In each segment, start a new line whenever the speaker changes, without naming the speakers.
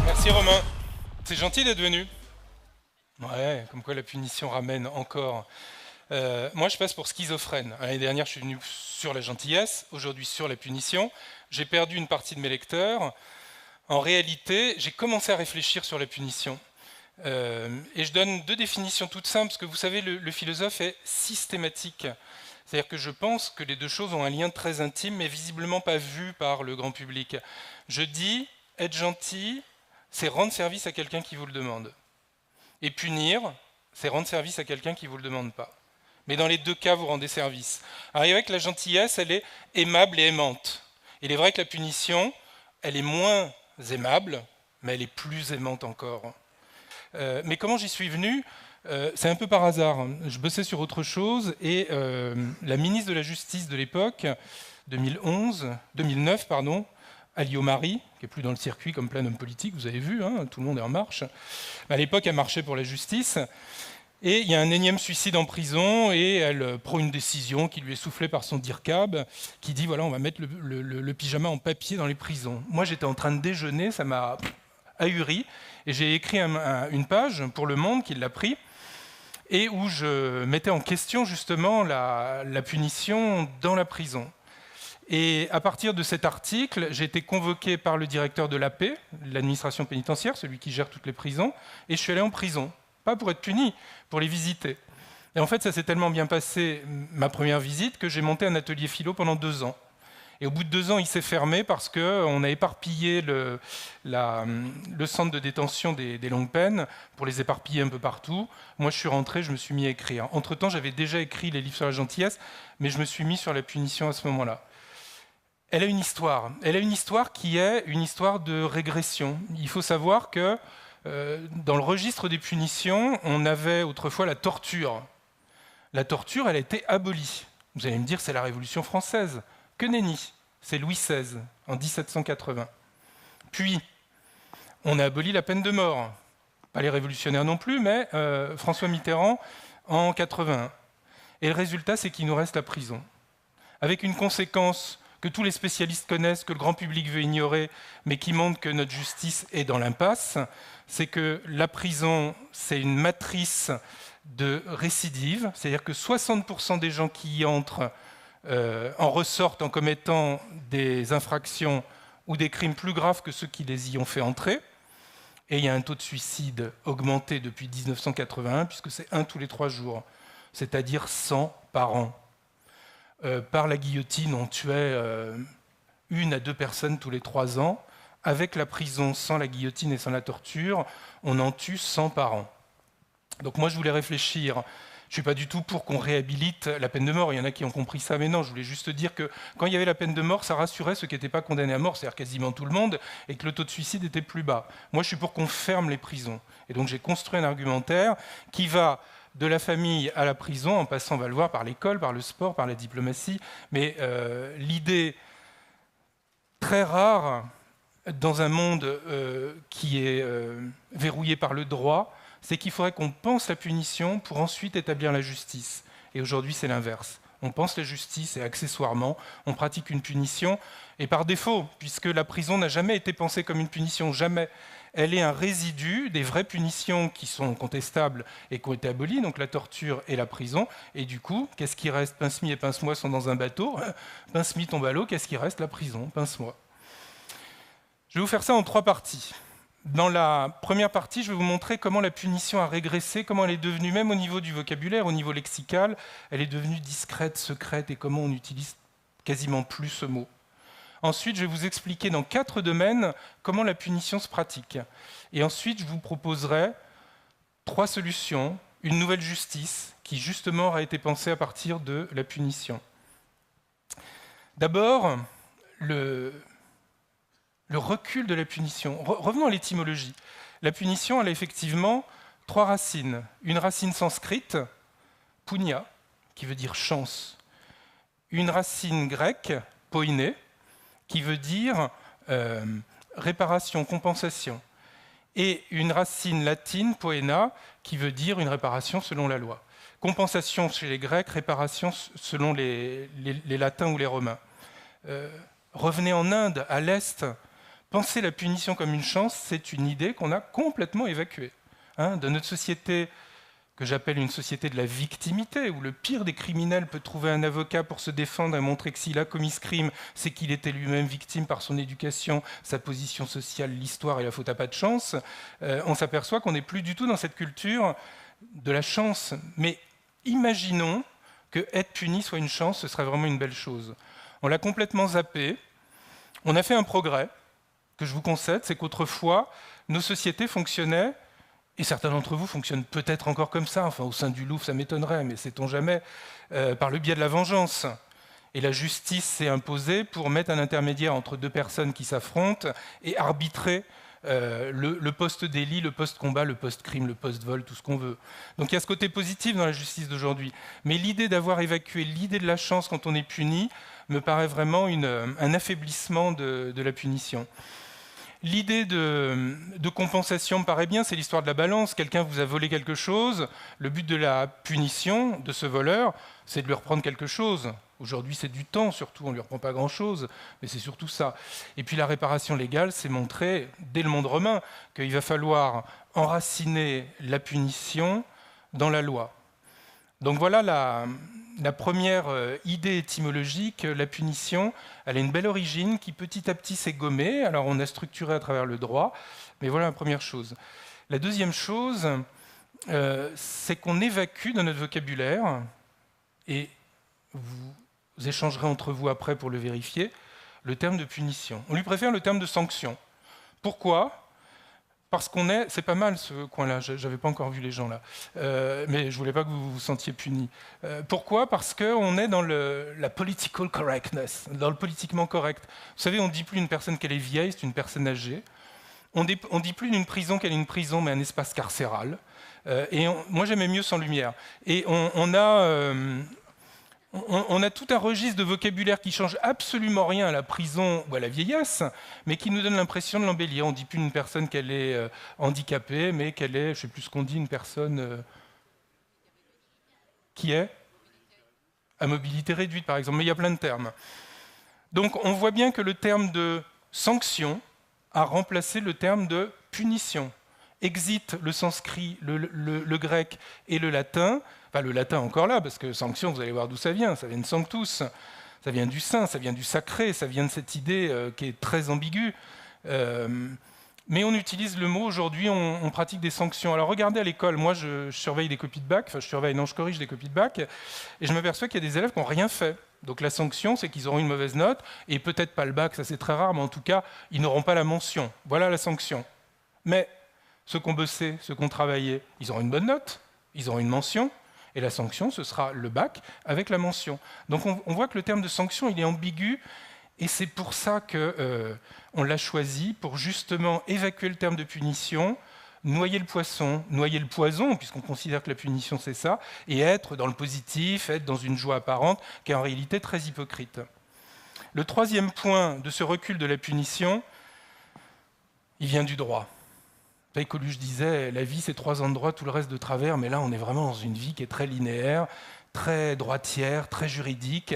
Merci Romain, c'est gentil d'être venu. Ouais, comme quoi la punition ramène encore. Moi je passe pour schizophrène. L'année dernière je suis venu sur la gentillesse, aujourd'hui sur la punition. J'ai perdu une partie de mes lecteurs. En réalité, j'ai commencé à réfléchir sur la punition. Et je donne deux définitions toutes simples, parce que vous savez, le philosophe est systématique. C'est-à-dire que je pense que les deux choses ont un lien très intime, mais visiblement pas vu par le grand public. Je dis, être gentil, c'est rendre service à quelqu'un qui vous le demande. Et punir, c'est rendre service à quelqu'un qui ne vous le demande pas. Mais dans les deux cas, vous rendez service. Alors, il est vrai que la gentillesse, elle est aimable et aimante. Il est vrai que la punition, elle est moins aimable, mais elle est plus aimante encore. Mais comment j'y suis venu ? C'est un peu par hasard. Je bossais sur autre chose et la ministre de la Justice de l'époque, 2009, Alliot-Marie, qui n'est plus dans le circuit comme plein d'hommes politiques, vous avez vu, hein, tout le monde est en marche. À l'époque, elle marchait pour la justice. Et il y a un énième suicide en prison et elle prend une décision qui lui est soufflée par son DIRCAB qui dit voilà, on va mettre le pyjama en papier dans les prisons. Moi, j'étais en train de déjeuner, ça m'a ahuri et j'ai écrit une page pour Le Monde qui l'a pris et où je mettais en question justement la punition dans la prison. Et à partir de cet article, j'ai été convoqué par le directeur de l'AP, l'administration pénitentiaire, celui qui gère toutes les prisons, et je suis allé en prison. Pas pour être puni, pour les visiter. Et en fait, ça s'est tellement bien passé, ma première visite, que j'ai monté un atelier philo pendant 2 ans. Et au bout de 2 ans, il s'est fermé parce qu'on a éparpillé le centre de détention des longues peines pour les éparpiller un peu partout. Moi, je suis rentré, je me suis mis à écrire. Entre-temps, j'avais déjà écrit les livres sur la gentillesse, mais je me suis mis sur la punition à ce moment-là. Elle a une histoire. Elle a une histoire qui est une histoire de régression. Il faut savoir que dans le registre des punitions, on avait autrefois la torture. La torture, elle a été abolie. Vous allez me dire, c'est la Révolution française. Que nenni, c'est Louis XVI, en 1780. Puis, on a aboli la peine de mort. Pas les révolutionnaires non plus, mais François Mitterrand en 81. Et le résultat, c'est qu'il nous reste la prison. Avec une conséquence que tous les spécialistes connaissent, que le grand public veut ignorer, mais qui montre que notre justice est dans l'impasse, c'est que la prison, c'est une matrice de récidive, c'est-à-dire que 60% des gens qui y entrent en ressortent en commettant des infractions ou des crimes plus graves que ceux qui les y ont fait entrer. Et il y a un taux de suicide augmenté depuis 1981, puisque c'est 1 tous les 3 jours, c'est-à-dire 100 par an. Par la guillotine, on tuait 1 à 2 personnes tous les 3 ans. Avec la prison, sans la guillotine et sans la torture, on en tue 100 par an. Donc moi, je voulais réfléchir. Je ne suis pas du tout pour qu'on réhabilite la peine de mort. Il y en a qui ont compris ça, mais non, je voulais juste dire que quand il y avait la peine de mort, ça rassurait ceux qui n'étaient pas condamnés à mort, c'est-à-dire quasiment tout le monde, et que le taux de suicide était plus bas. Moi, je suis pour qu'on ferme les prisons. Et donc j'ai construit un argumentaire qui va de la famille à la prison, en passant, on va le voir, par l'école, par le sport, par la diplomatie. Mais l'idée très rare, dans un monde qui est verrouillé par le droit, c'est qu'il faudrait qu'on pense la punition pour ensuite établir la justice. Et aujourd'hui, c'est l'inverse. On pense la justice et accessoirement, on pratique une punition. Et par défaut, puisque la prison n'a jamais été pensée comme une punition, jamais. Elle est un résidu des vraies punitions qui sont contestables et qui ont été abolies, donc la torture et la prison. Et du coup, qu'est-ce qui reste ? Pince-mi et Pince-moi sont dans un bateau. Pince-mi tombe à l'eau, qu'est-ce qui reste ? La prison, Pince-moi. Je vais vous faire ça en 3 parties. Dans la première partie, je vais vous montrer comment la punition a régressé, comment elle est devenue, même au niveau du vocabulaire, au niveau lexical, elle est devenue discrète, secrète, et comment on n'utilise quasiment plus ce mot. Ensuite, je vais vous expliquer dans 4 domaines comment la punition se pratique. Et ensuite, je vous proposerai 3 solutions, une nouvelle justice qui justement aura été pensée à partir de la punition. D'abord, le recul de la punition. Revenons à l'étymologie. La punition, elle a effectivement 3 racines. Une racine sanscrite, punya, qui veut dire chance. Une racine grecque, poiné, qui veut dire réparation, compensation. Et une racine latine, poena, qui veut dire une réparation selon la loi. Compensation chez les Grecs, réparation selon les Latins ou les Romains. Revenez en Inde, à l'Est, penser la punition comme une chance, c'est une idée qu'on a complètement évacuée. De notre société, que j'appelle une société de la victimité, où le pire des criminels peut trouver un avocat pour se défendre et montrer que s'il a commis ce crime, c'est qu'il était lui-même victime par son éducation, sa position sociale, l'histoire et la faute à pas de chance, on s'aperçoit qu'on n'est plus du tout dans cette culture de la chance. Mais imaginons que être puni soit une chance, ce serait vraiment une belle chose. On l'a complètement zappé. On a fait un progrès que je vous concède, c'est qu'autrefois, nos sociétés fonctionnaient, et certains d'entre vous fonctionnent peut-être encore comme ça, enfin au sein du Louvre ça m'étonnerait, mais sait-on jamais, par le biais de la vengeance. Et la justice s'est imposée pour mettre un intermédiaire entre deux personnes qui s'affrontent et arbitrer le post-délit, le post-combat, le post-crime, le post-vol, tout ce qu'on veut. Donc il y a ce côté positif dans la justice d'aujourd'hui. Mais l'idée d'avoir évacué l'idée de la chance quand on est puni me paraît vraiment un affaiblissement de la punition. L'idée de compensation me paraît bien, c'est l'histoire de la balance. Quelqu'un vous a volé quelque chose, le but de la punition de ce voleur, c'est de lui reprendre quelque chose. Aujourd'hui, c'est du temps, surtout, on ne lui reprend pas grand-chose, mais c'est surtout ça. Et puis la réparation légale, c'est montrer, dès le monde romain, qu'il va falloir enraciner la punition dans la loi. Donc voilà la première idée étymologique, la punition, elle a une belle origine qui petit à petit s'est gommée. Alors on a structuré à travers le droit, mais voilà la première chose. La deuxième chose, c'est qu'on évacue dans notre vocabulaire, et vous échangerez entre vous après pour le vérifier, le terme de punition. On lui préfère le terme de sanction. Pourquoi ? Parce qu'on est, c'est pas mal ce coin-là, j'avais pas encore vu les gens là, mais je voulais pas que vous vous sentiez punis. Pourquoi ? Parce qu'on est dans la political correctness, dans le politiquement correct. Vous savez, on dit plus d'une personne qu'elle est vieille, c'est une personne âgée. On dit plus d'une prison qu'elle est une prison, mais un espace carcéral. Moi j'aimais mieux sans lumière. Et on a tout un registre de vocabulaire qui change absolument rien à la prison ou à la vieillesse, mais qui nous donne l'impression de l'embellir. On ne dit plus une personne qu'elle est handicapée, mais qu'elle est, je ne sais plus ce qu'on dit, une personne qui est à mobilité réduite, par exemple. Mais il y a plein de termes. Donc on voit bien que le terme de sanction a remplacé le terme de punition. Exit le sanskrit, le grec et le latin. Enfin, le latin encore là, parce que sanction, vous allez voir d'où ça vient de sanctus, ça vient du saint, ça vient du sacré, ça vient de cette idée qui est très ambiguë. Mais on utilise le mot, aujourd'hui, on pratique des sanctions. Alors regardez à l'école, moi je surveille des copies de bac, enfin je corrige des copies de bac, et je m'aperçois qu'il y a des élèves qui n'ont rien fait. Donc la sanction, c'est qu'ils auront une mauvaise note, et peut-être pas le bac, ça c'est très rare, mais en tout cas, ils n'auront pas la mention. Voilà la sanction. Mais ceux qui ont bossé, ceux qui ont travaillé, ils auront une bonne note, ils auront une mention, et la sanction, ce sera le bac avec la mention. Donc on voit que le terme de sanction, il est ambigu, et c'est pour ça qu'on l'a choisi, pour justement évacuer le terme de punition, noyer le poisson, noyer le poison, puisqu'on considère que la punition c'est ça, et être dans le positif, être dans une joie apparente, qui est en réalité très hypocrite. Le troisième point de ce recul de la punition, il vient du droit. Coluche disait, la vie c'est 3 ans de droit, tout le reste de travers, mais là on est vraiment dans une vie qui est très linéaire, très droitière, très juridique,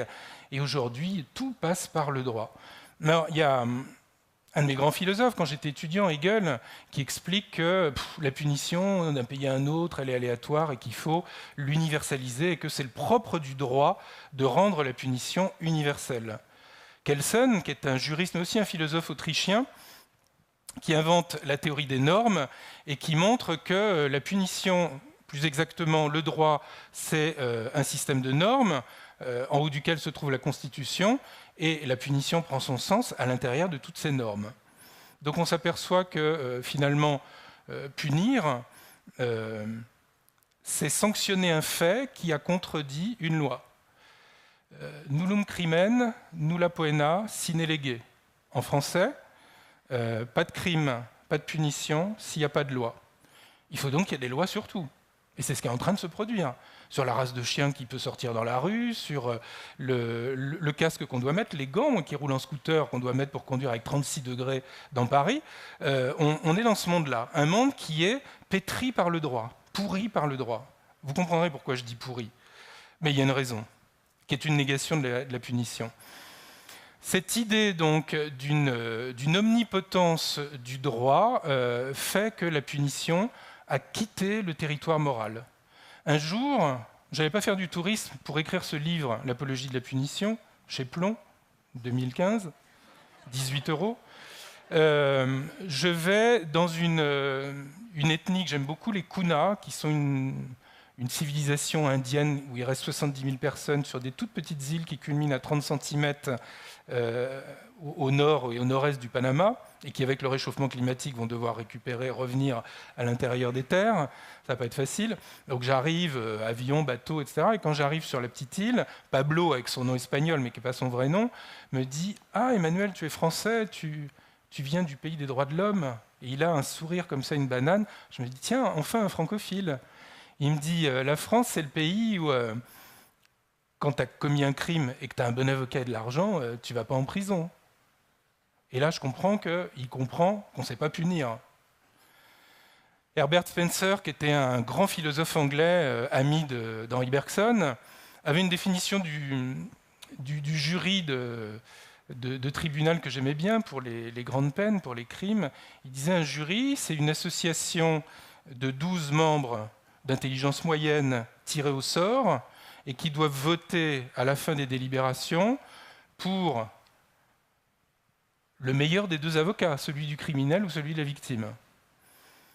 et aujourd'hui tout passe par le droit. Alors, il y a un de mes grands philosophes, quand j'étais étudiant, Hegel, qui explique que la punition d'un pays à un autre, elle est aléatoire et qu'il faut l'universaliser, et que c'est le propre du droit de rendre la punition universelle. Kelsen, qui est un juriste mais aussi un philosophe autrichien, qui invente la théorie des normes et qui montre que la punition, plus exactement le droit, c'est un système de normes en haut duquel se trouve la Constitution, et la punition prend son sens à l'intérieur de toutes ces normes. Donc on s'aperçoit que finalement, punir, c'est sanctionner un fait qui a contredit une loi. Nullum crimen, nulla poena, sine lege. En français, pas de crime, pas de punition s'il n'y a pas de loi. Il faut donc qu'il y ait des lois sur tout. Et c'est ce qui est en train de se produire. Sur la race de chien qui peut sortir dans la rue, sur le casque qu'on doit mettre, les gants qui roulent en scooter qu'on doit mettre pour conduire avec 36 degrés dans Paris. On est dans ce monde-là. Un monde qui est pétri par le droit, pourri par le droit. Vous comprendrez pourquoi je dis pourri. Mais il y a une raison, qui est une négation de la punition. Cette idée donc d'une omnipotence du droit fait que la punition a quitté le territoire moral. Un jour, je n'allais pas faire du tourisme pour écrire ce livre, L'apologie de la punition, chez Plomb, 2015, 18 €. Je vais dans une ethnie que j'aime beaucoup, les Kuna, qui sont une civilisation indienne où il reste 70 000 personnes sur des toutes petites îles qui culminent à 30 cm au nord et au nord-est du Panama, et qui, avec le réchauffement climatique, vont devoir revenir à l'intérieur des terres. Ça va pas être facile. Donc j'arrive, avion, bateau, etc. Et quand j'arrive sur la petite île, Pablo, avec son nom espagnol, mais qui n'est pas son vrai nom, me dit « Ah, Emmanuel, tu es français, tu viens du pays des droits de l'homme ?» Et il a un sourire comme ça, une banane. Je me dis « Tiens, enfin un francophile !» Il me dit « La France, c'est le pays où, quand tu as commis un crime et que tu as un bon avocat et de l'argent, tu ne vas pas en prison. » Et là, je comprends qu'il comprend qu'on ne sait pas punir. Herbert Spencer, qui était un grand philosophe anglais, ami d'Henri Bergson, avait une définition du jury de tribunal que j'aimais bien pour les grandes peines, pour les crimes. Il disait un jury, c'est une association de 12 membres d'intelligence moyenne tirés au sort et qui doivent voter à la fin des délibérations pour le meilleur des deux avocats, celui du criminel ou celui de la victime.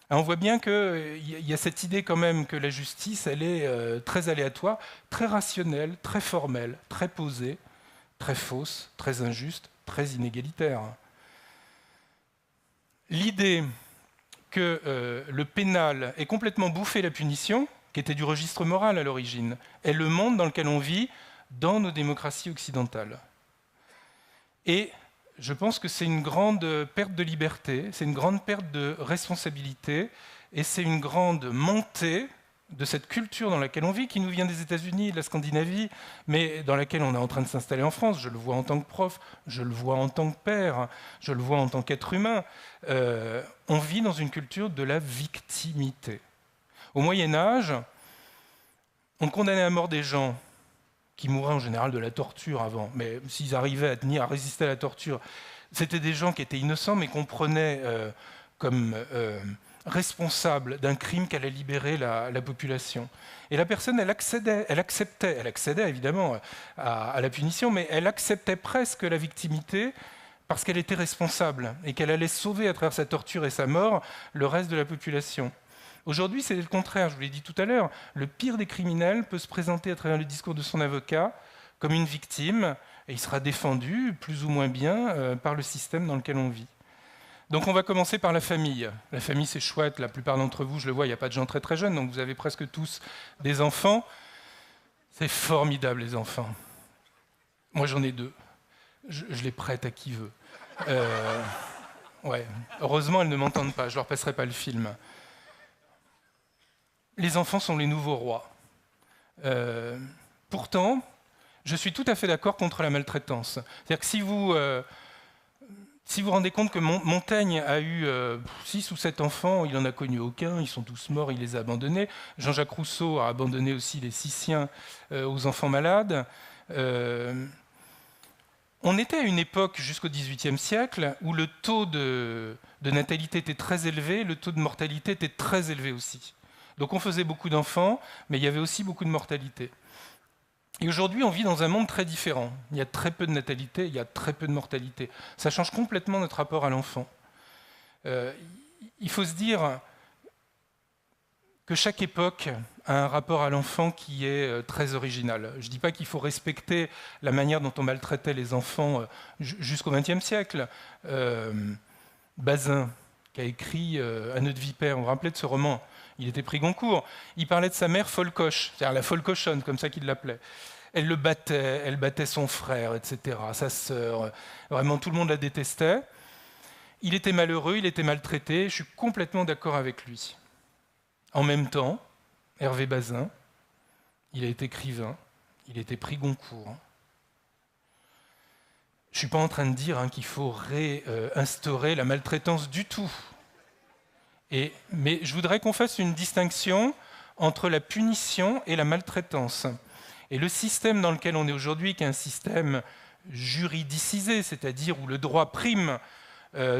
Alors on voit bien qu'il y a cette idée quand même que la justice, elle est très aléatoire, très rationnelle, très formelle, très posée, très fausse, très injuste, très inégalitaire. L'idée que le pénal ait complètement bouffé la punition, qui était du registre moral à l'origine, est le monde dans lequel on vit dans nos démocraties occidentales. Et je pense que c'est une grande perte de liberté, c'est une grande perte de responsabilité, et c'est une grande montée de cette culture dans laquelle on vit, qui nous vient des États-Unis, de la Scandinavie, mais dans laquelle on est en train de s'installer en France. Je le vois en tant que prof, je le vois en tant que père, je le vois en tant qu'être humain. On vit dans une culture de la victimité. Au Moyen-Âge, on condamnait à mort des gens qui mouraient en général de la torture avant, mais s'ils arrivaient à résister à la torture, c'était des gens qui étaient innocents, mais qu'on prenait comme responsables d'un crime qu'allait libérer la population. Et la personne, elle acceptait évidemment à la punition, mais elle acceptait presque la victimité parce qu'elle était responsable et qu'elle allait sauver à travers sa torture et sa mort le reste de la population. Aujourd'hui, c'est le contraire, je vous l'ai dit tout à l'heure. Le pire des criminels peut se présenter à travers le discours de son avocat comme une victime, et il sera défendu, plus ou moins bien, par le système dans lequel on vit. Donc on va commencer par la famille. La famille, c'est chouette, la plupart d'entre vous, je le vois, il n'y a pas de gens très très jeunes, donc vous avez presque tous des enfants. C'est formidable, les enfants. Moi, j'en ai 2. Je les prête à qui veut. Ouais. Heureusement, elles ne m'entendent pas, je ne leur passerai pas le film. Les enfants sont les nouveaux rois. Pourtant, je suis tout à fait d'accord contre la maltraitance. C'est-à-dire que si vous vous rendez compte que Montaigne a eu 6 ou 7 enfants, il n'en a connu aucun, ils sont tous morts, il les a abandonnés. Jean-Jacques Rousseau a abandonné aussi les 6 siens aux enfants malades. On était à une époque, jusqu'au XVIIIe siècle, où le taux de natalité était très élevé, le taux de mortalité était très élevé aussi. Donc on faisait beaucoup d'enfants, mais il y avait aussi beaucoup de mortalité. Et aujourd'hui, on vit dans un monde très différent. Il y a très peu de natalité, il y a très peu de mortalité. Ça change complètement notre rapport à l'enfant. Il faut se dire que chaque époque a un rapport à l'enfant qui est très original. Je ne dis pas qu'il faut respecter la manière dont on maltraitait les enfants jusqu'au XXe siècle. Bazin, qui a écrit Un œuf de vipère, vous vous rappelez de ce roman ? Il était prix Goncourt. Il parlait de sa mère folcoche, c'est-à-dire la folle cochonne, comme ça qu'il l'appelait. Elle le battait, elle battait son frère, etc., sa sœur. Vraiment, tout le monde la détestait. Il était malheureux, il était maltraité. Je suis complètement d'accord avec lui. En même temps, Hervé Bazin, il est écrivain, il était prix Goncourt. Je ne suis pas en train de dire qu'il faut réinstaurer la maltraitance du tout. Mais je voudrais qu'on fasse une distinction entre la punition et la maltraitance. Et le système dans lequel on est aujourd'hui, qui est un système juridicisé, c'est-à-dire où le droit prime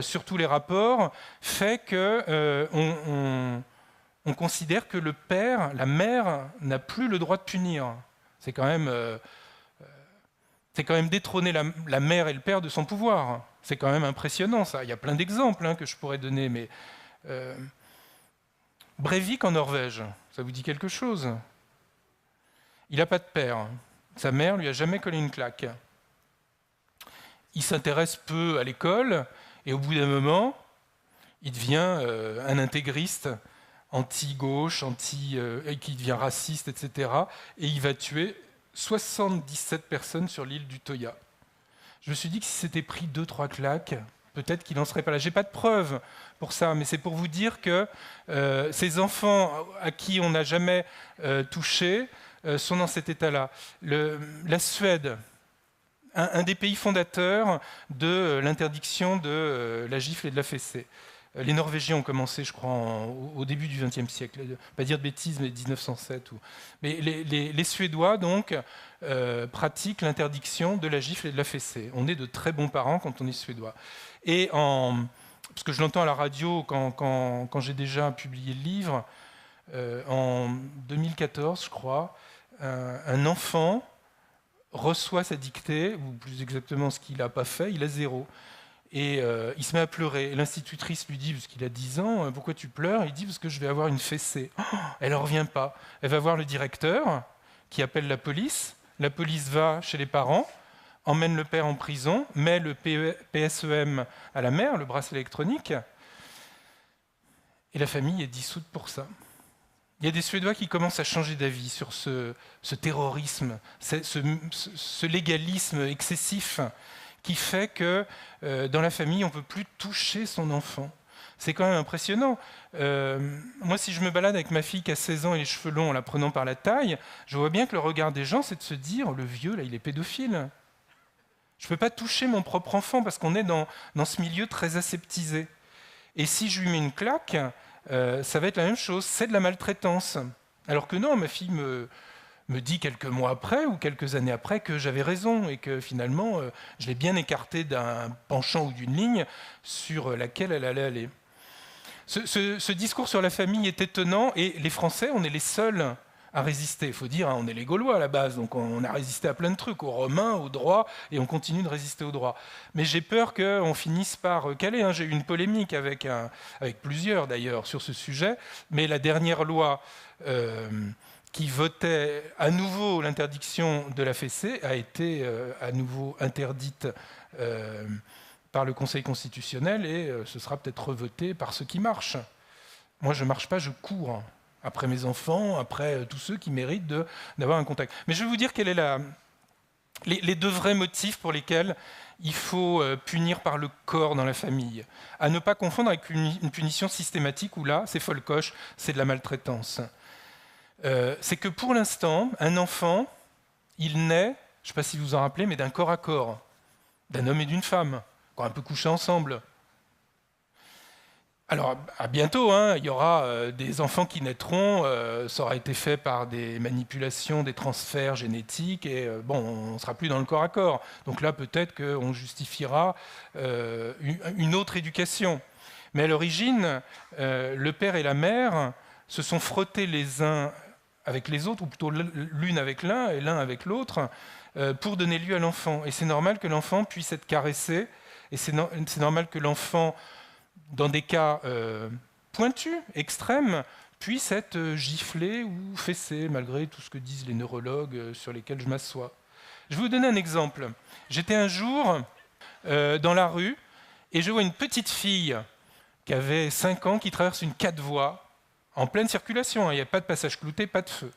sur tous les rapports, fait qu'on on considère que le père, la mère, n'a plus le droit de punir. C'est quand même détrôner la mère et le père de son pouvoir. C'est quand même impressionnant, ça. Il y a plein d'exemples que je pourrais donner, mais Breivik en Norvège, ça vous dit quelque chose? Il n'a pas de père. Sa mère lui a jamais collé une claque. Il s'intéresse peu à l'école, et au bout d'un moment, il devient un intégriste anti-gauche, qui devient raciste, etc. Et il va tuer 77 personnes sur l'île du Toya. Je me suis dit que si s'était pris 2-3 claques, peut-être qu'il n'en serait pas là. Je n'ai pas de preuves pour ça, mais c'est pour vous dire que ces enfants à qui on n'a jamais touché sont dans cet état-là. La Suède, un des pays fondateurs de l'interdiction de la gifle et de la fessée. Les Norvégiens ont commencé, je crois, au début du XXe siècle. Pas dire de bêtises, mais 1907. Mais les Suédois, donc, pratiquent l'interdiction de la gifle et de la fessée. On est de très bons parents quand on est suédois. Et parce que je l'entends à la radio quand j'ai déjà publié le livre, en 2014, je crois, un enfant reçoit sa dictée, ou plus exactement ce qu'il n'a pas fait, il a 0. Et il se met à pleurer. Et l'institutrice lui dit, parce qu'il a 10 ans, « Pourquoi tu pleures ?» Il dit, « Parce que je vais avoir une fessée. » Elle n'en revient pas. Elle va voir le directeur, qui appelle la police. La police va chez les parents, emmène le père en prison, met le PSEM à la mère, le bracelet électronique, et la famille est dissoute pour ça. Il y a des Suédois qui commencent à changer d'avis sur ce terrorisme, ce légalisme excessif qui fait que dans la famille, on ne peut plus toucher son enfant. C'est quand même impressionnant. Moi, si je me balade avec ma fille qui a 16 ans et les cheveux longs en la prenant par la taille, je vois bien que le regard des gens, c'est de se dire « le vieux, là, il est pédophile ». Je ne peux pas toucher mon propre enfant parce qu'on est dans ce milieu très aseptisé. Et si je lui mets une claque, ça va être la même chose, c'est de la maltraitance. Alors que non, ma fille me dit quelques mois après ou quelques années après que j'avais raison et que finalement, je l'ai bien écarté d'un penchant ou d'une ligne sur laquelle elle allait aller. Ce discours sur la famille est étonnant et les Français, on est les seuls à résister. Il faut dire, on est les Gaulois à la base, donc on a résisté à plein de trucs, aux Romains, au droit, et on continue de résister au droit. Mais j'ai peur qu'on finisse par caler. J'ai eu une polémique avec plusieurs d'ailleurs sur ce sujet, mais la dernière loi qui votait à nouveau l'interdiction de la fessée a été à nouveau interdite par le Conseil constitutionnel et ce sera peut-être revoté par ceux qui marchent. Moi, je ne marche pas, je cours après mes enfants, après tous ceux qui méritent d'avoir un contact. Mais je vais vous dire quels sont les 2 vrais motifs pour lesquels il faut punir par le corps dans la famille. À ne pas confondre avec une punition systématique où là, c'est folcoche, c'est de la maltraitance. C'est que pour l'instant, un enfant, il naît, je ne sais pas si vous vous en rappelez, mais d'un corps à corps, d'un homme et d'une femme, qui ont un peu couché ensemble. Alors, à bientôt, il y aura des enfants qui naîtront, ça aura été fait par des manipulations, des transferts génétiques, et on ne sera plus dans le corps à corps. Donc là, peut-être qu'on justifiera une autre éducation. Mais à l'origine, le père et la mère se sont frottés les uns avec les autres, ou plutôt l'une avec l'un et l'un avec l'autre, pour donner lieu à l'enfant. Et c'est normal que l'enfant puisse être caressé, et c'est normal que l'enfant, dans des cas pointus, extrêmes, puisse être giflé ou fessé, malgré tout ce que disent les neurologues sur lesquels je m'assois. Je vais vous donner un exemple. J'étais un jour dans la rue, et je vois une petite fille qui avait 5 ans, qui traverse une 4 voies, en pleine circulation, il n'y a pas de passage clouté, pas de feu.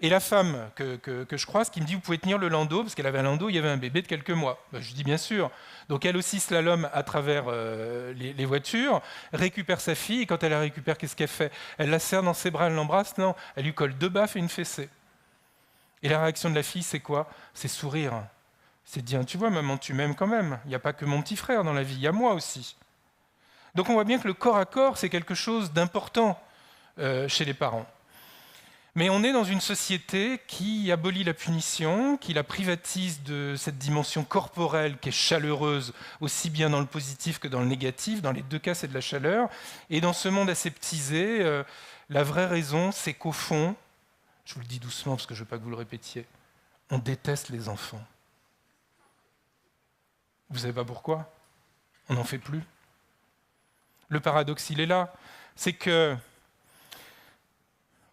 Et la femme que je croise qui me dit « Vous pouvez tenir le landau ?» parce qu'elle avait un landau, il y avait un bébé de quelques mois. Je dis « Bien sûr ». Donc elle aussi slalom à travers les voitures, récupère sa fille, et quand elle la récupère, qu'est-ce qu'elle fait? Elle la serre dans ses bras, elle l'embrasse? Non, elle lui colle 2 baffes et une fessée. Et la réaction de la fille, c'est quoi? C'est sourire. C'est dire « Tu vois, maman, tu m'aimes quand même. Il n'y a pas que mon petit frère dans la vie, il y a moi aussi. » Donc on voit bien que le corps à corps, c'est quelque chose d'important chez les parents. Mais on est dans une société qui abolit la punition, qui la privatise de cette dimension corporelle qui est chaleureuse, aussi bien dans le positif que dans le négatif. Dans les deux cas, c'est de la chaleur. Et dans ce monde aseptisé, la vraie raison, c'est qu'au fond, je vous le dis doucement parce que je ne veux pas que vous le répétiez, on déteste les enfants. Vous savez pas pourquoi ? On n'en fait plus. Le paradoxe, il est là. C'est que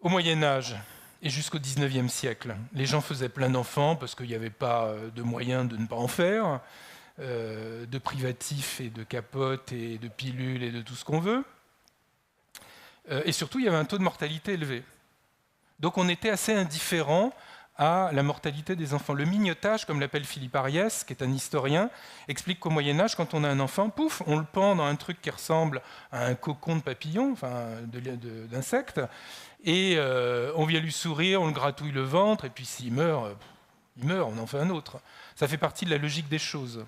au Moyen-Âge et jusqu'au XIXe siècle, les gens faisaient plein d'enfants parce qu'il n'y avait pas de moyens de ne pas en faire, de privatifs et de capotes et de pilules et de tout ce qu'on veut. Et surtout, il y avait un taux de mortalité élevé. Donc on était assez indifférent à la mortalité des enfants. Le mignotage, comme l'appelle Philippe Ariès, qui est un historien, explique qu'au Moyen-Âge, quand on a un enfant, pouf, on le pend dans un truc qui ressemble à un cocon de papillon, enfin d'insecte, et on vient lui sourire, on le gratouille le ventre, et puis s'il meurt, on en fait un autre. Ça fait partie de la logique des choses.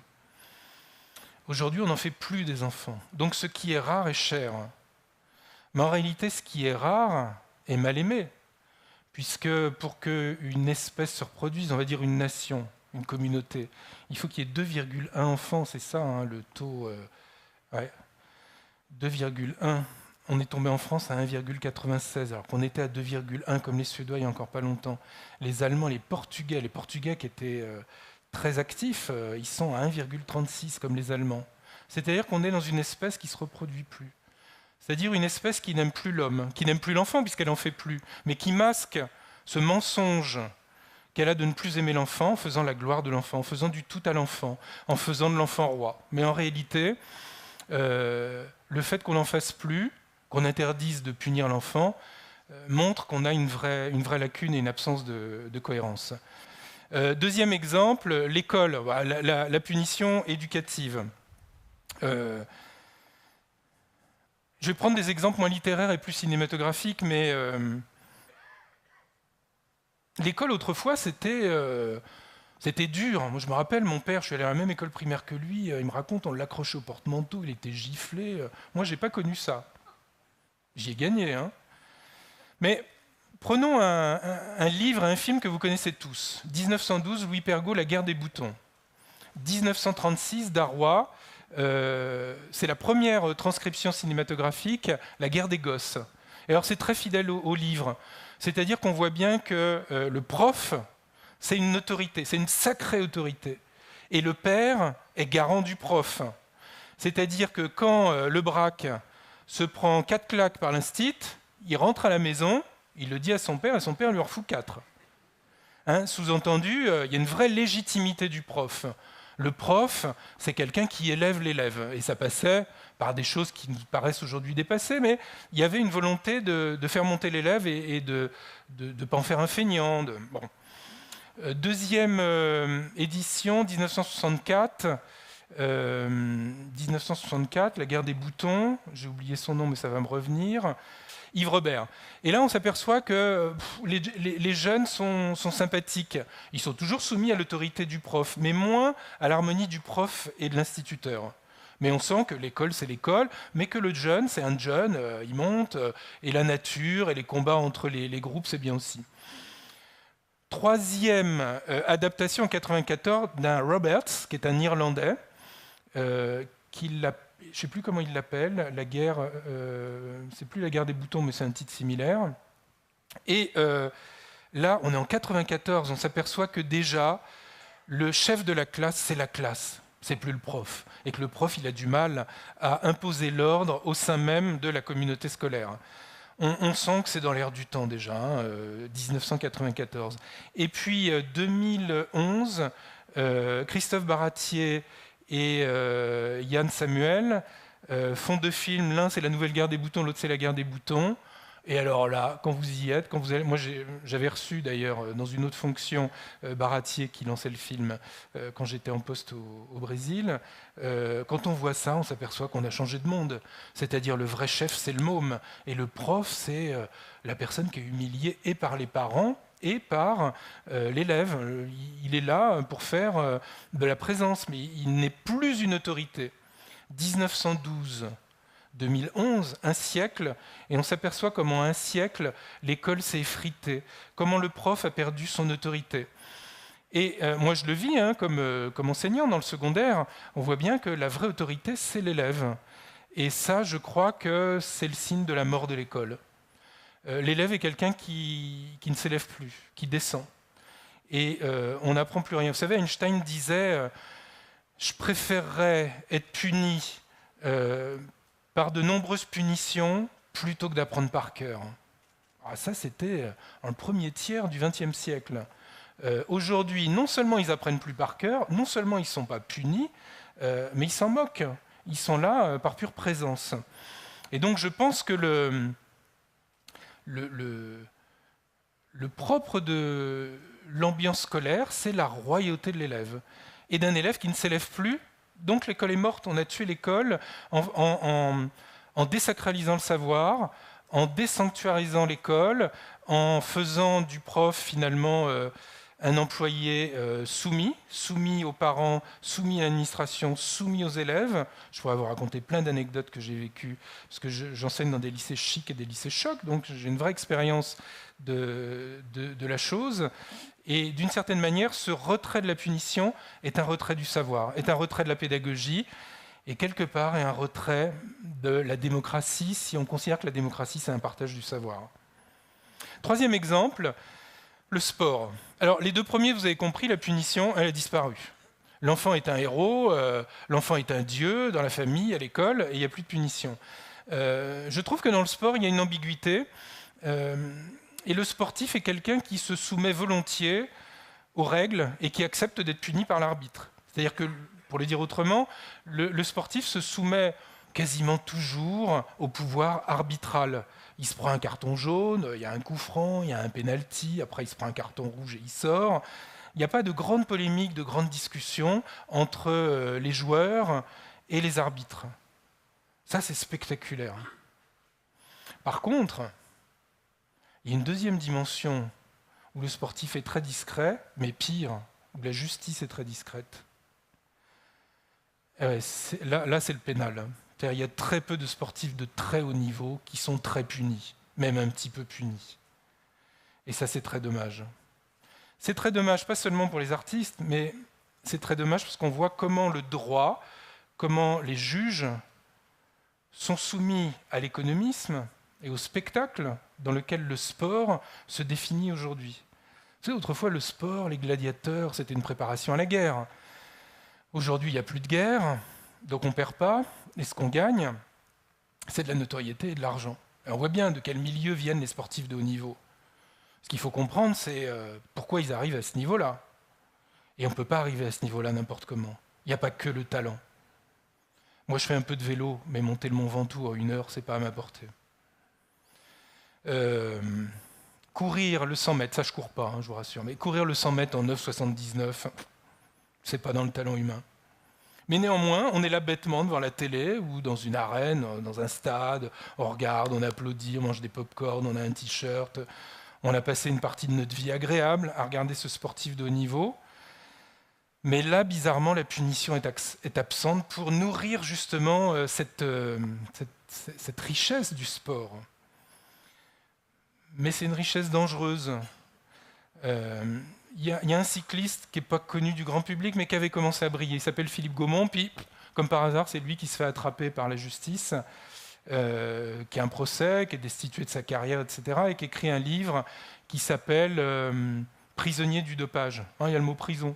Aujourd'hui, on n'en fait plus des enfants. Donc ce qui est rare est cher. Mais en réalité, ce qui est rare est mal aimé. Puisque pour qu'une espèce se reproduise, on va dire une nation, une communauté, il faut qu'il y ait 2,1 enfants, c'est ça hein, le taux. 2,1. On est tombé en France à 1,96, alors qu'on était à 2,1 comme les Suédois il y a encore pas longtemps. Les Allemands, les Portugais qui étaient très actifs, ils sont à 1,36 comme les Allemands. C'est-à-dire qu'on est dans une espèce qui ne se reproduit plus. C'est-à-dire une espèce qui n'aime plus l'homme, qui n'aime plus l'enfant puisqu'elle n'en fait plus, mais qui masque ce mensonge qu'elle a de ne plus aimer l'enfant en faisant la gloire de l'enfant, en faisant du tout à l'enfant, en faisant de l'enfant roi. Mais en réalité, le fait qu'on n'en fasse plus, qu'on interdise de punir l'enfant, montre qu'on a une vraie lacune et une absence de cohérence. Deuxième exemple, l'école, la punition éducative. Je vais prendre des exemples moins littéraires et plus cinématographiques, mais l'école autrefois c'était dur. Moi je me rappelle, mon père, je suis allé à la même école primaire que lui, il me raconte, on l'accrochait au porte-manteau, il était giflé. Moi j'ai pas connu ça. J'y ai gagné, hein. Mais prenons un livre, un film que vous connaissez tous. 1912, Louis Pergaud, La guerre des boutons. 1936, Darrois. C'est la première transcription cinématographique, La guerre des gosses. Et alors c'est très fidèle au livre. C'est-à-dire qu'on voit bien que le prof, c'est une autorité, c'est une sacrée autorité. Et le père est garant du prof. C'est-à-dire que quand le braque se prend 4 claques par l'instit, il rentre à la maison, il le dit à son père, et son père lui en fout 4. Hein, sous-entendu, il y a une vraie légitimité du prof. Le prof, c'est quelqu'un qui élève l'élève. Et ça passait par des choses qui nous paraissent aujourd'hui dépassées, mais il y avait une volonté de faire monter l'élève et de ne pas en faire un feignant. Bon. Deuxième édition, 1964. 1964, La guerre des boutons. J'ai oublié son nom, mais ça va me revenir. Yves Robert. Et là, on s'aperçoit que les jeunes sont sympathiques. Ils sont toujours soumis à l'autorité du prof, mais moins à l'harmonie du prof et de l'instituteur. Mais on sent que l'école, c'est l'école, mais que le jeune, c'est un jeune, il monte, et la nature et les combats entre les groupes, c'est bien aussi. Troisième adaptation en 1994 d'un Roberts, qui est un Irlandais, je ne sais plus comment il l'appelle, la guerre, c'est plus la guerre des boutons, mais c'est un titre similaire. Et là, on est en 94, on s'aperçoit que déjà, le chef de la classe, c'est la classe, c'est plus le prof. Et que le prof, il a du mal à imposer l'ordre au sein même de la communauté scolaire. On sent que c'est dans l'air du temps déjà, 1994. Et puis 2011, Christophe Baratier et Yann Samuel font 2 films. L'un, c'est La nouvelle guerre des boutons, l'autre, c'est La guerre des boutons. Et alors là, quand vous y êtes, moi j'avais reçu d'ailleurs dans une autre fonction Baratier qui lançait le film quand j'étais en poste au Brésil. Quand on voit ça, on s'aperçoit qu'on a changé de monde. C'est-à-dire le vrai chef, c'est le môme. Et le prof, c'est la personne qui est humiliée et par les parents et par l'élève. Il est là pour faire de la présence, mais il n'est plus une autorité. 1912, 2011, un siècle, et on s'aperçoit comment en un siècle, l'école s'est effritée, comment le prof a perdu son autorité. Et moi, je le vis comme enseignant dans le secondaire, on voit bien que la vraie autorité, c'est l'élève. Et ça, je crois que c'est le signe de la mort de l'école. L'élève est quelqu'un qui ne s'élève plus, qui descend. Et on n'apprend plus rien. Vous savez, Einstein disait je préférerais être puni par de nombreuses punitions plutôt que d'apprendre par cœur. Alors ça, c'était dans le premier tiers du XXe siècle. Aujourd'hui, non seulement ils apprennent plus par cœur, non seulement ils ne sont pas punis, mais ils s'en moquent. Ils sont là par pure présence. Et donc je pense que le propre de l'ambiance scolaire, c'est la royauté de l'élève. Et d'un élève qui ne s'élève plus, donc l'école est morte. On a tué l'école en désacralisant le savoir, en désanctuarisant l'école, en faisant du prof finalement un employé soumis aux parents, soumis à l'administration, soumis aux élèves. Je pourrais vous raconter plein d'anecdotes que j'ai vécues, parce que j'enseigne dans des lycées chics et des lycées chocs, donc j'ai une vraie expérience de la chose. Et d'une certaine manière, ce retrait de la punition est un retrait du savoir, est un retrait de la pédagogie, et quelque part est un retrait de la démocratie, si on considère que la démocratie, c'est un partage du savoir. Troisième exemple, le sport. Alors, les deux premiers, vous avez compris, la punition, elle a disparu. L'enfant est un héros, l'enfant est un dieu dans la famille, à l'école, et il n'y a plus de punition. Je trouve que dans le sport, il y a une ambiguïté. Et le sportif est quelqu'un qui se soumet volontiers aux règles et qui accepte d'être puni par l'arbitre. C'est-à-dire que, pour le dire autrement, le sportif se soumet quasiment toujours au pouvoir arbitral. Il se prend un carton jaune, il y a un coup franc, il y a un penalty, après il se prend un carton rouge et il sort. Il n'y a pas de grande polémique, de grande discussion entre les joueurs et les arbitres. Ça, c'est spectaculaire. Par contre, il y a une deuxième dimension où le sportif est très discret, mais pire, où la justice est très discrète. Là, c'est le pénal. Il y a très peu de sportifs de très haut niveau qui sont très punis, même un petit peu punis. Et ça, c'est très dommage. C'est très dommage, pas seulement pour les artistes, mais c'est très dommage parce qu'on voit comment le droit, comment les juges sont soumis à l'économisme et au spectacle dans lequel le sport se définit aujourd'hui. Vous savez, autrefois, le sport, les gladiateurs, c'était une préparation à la guerre. Aujourd'hui, il n'y a plus de guerre, donc on ne perd pas. Et ce qu'on gagne, c'est de la notoriété et de l'argent. Et on voit bien de quel milieu viennent les sportifs de haut niveau. Ce qu'il faut comprendre, c'est pourquoi ils arrivent à ce niveau-là. Et on ne peut pas arriver à ce niveau-là n'importe comment. Il n'y a pas que le talent. Moi, je fais un peu de vélo, mais monter le Mont Ventoux en 1 heure, c'est pas à ma portée. Courir le 100 mètres, ça je cours pas, je vous rassure, mais courir le 100 mètres en 9,79, c'est pas dans le talent humain. Mais néanmoins, on est là bêtement devant la télé ou dans une arène, dans un stade, on regarde, on applaudit, on mange des pop-corn, on a un t-shirt, on a passé une partie de notre vie agréable à regarder ce sportif de haut niveau. Mais là, bizarrement, la punition est absente pour nourrir justement cette richesse du sport. Mais c'est une richesse dangereuse. Il y a un cycliste qui n'est pas connu du grand public, mais qui avait commencé à briller. Il s'appelle Philippe Gaumont, puis, comme par hasard, c'est lui qui se fait attraper par la justice, qui a un procès, qui est destitué de sa carrière, etc., et qui écrit un livre qui s'appelle « Prisonnier du dopage ». Il y a le mot « prison »,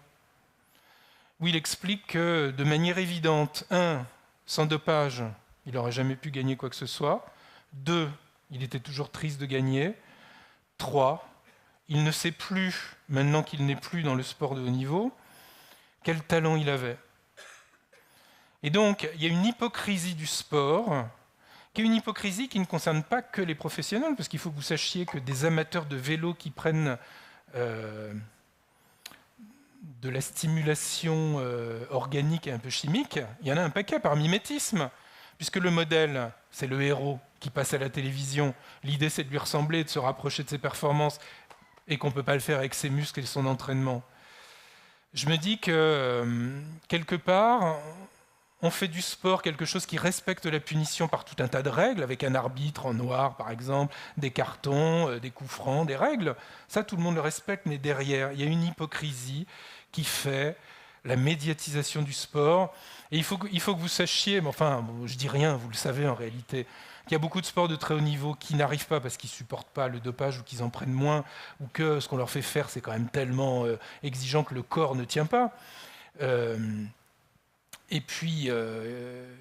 où il explique que, de manière évidente, 1, sans dopage, il n'aurait jamais pu gagner quoi que ce soit. 2, il était toujours triste de gagner. 3, il ne sait plus, maintenant qu'il n'est plus dans le sport de haut niveau, quel talent il avait. Et donc, il y a une hypocrisie du sport, qui est une hypocrisie qui ne concerne pas que les professionnels, parce qu'il faut que vous sachiez que des amateurs de vélo qui prennent de la stimulation organique et un peu chimique, il y en a un paquet par mimétisme, puisque le modèle, c'est le héros qui passe à la télévision. L'idée, c'est de lui ressembler, de se rapprocher de ses performances, et qu'on ne peut pas le faire avec ses muscles et son entraînement. Je me dis que, quelque part, on fait du sport quelque chose qui respecte la punition par tout un tas de règles, avec un arbitre en noir par exemple, des cartons, des coups francs, des règles. Ça, tout le monde le respecte, mais derrière, il y a une hypocrisie qui fait la médiatisation du sport. Et il faut que vous sachiez, mais enfin, bon, je dis rien, vous le savez en réalité, qu'il y a beaucoup de sports de très haut niveau qui n'arrivent pas parce qu'ils ne supportent pas le dopage ou qu'ils en prennent moins, ou que ce qu'on leur fait faire, c'est quand même tellement exigeant que le corps ne tient pas. Et puis, il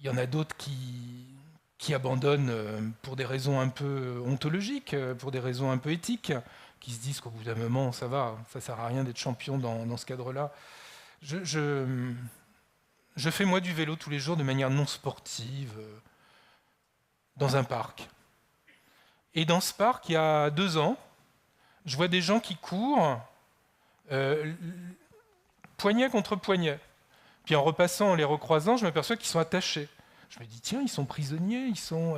y en a d'autres qui abandonnent pour des raisons un peu ontologiques, pour des raisons un peu éthiques, qui se disent qu'au bout d'un moment, ça va, ça ne sert à rien d'être champion dans ce cadre-là. Je fais moi du vélo tous les jours de manière non sportive, dans un parc. Et dans ce parc, il y a 2 ans, je vois des gens qui courent poignet contre poignet. Puis en repassant, en les recroisant, je m'aperçois qu'ils sont attachés. Je me dis, tiens, ils sont prisonniers, ils sont...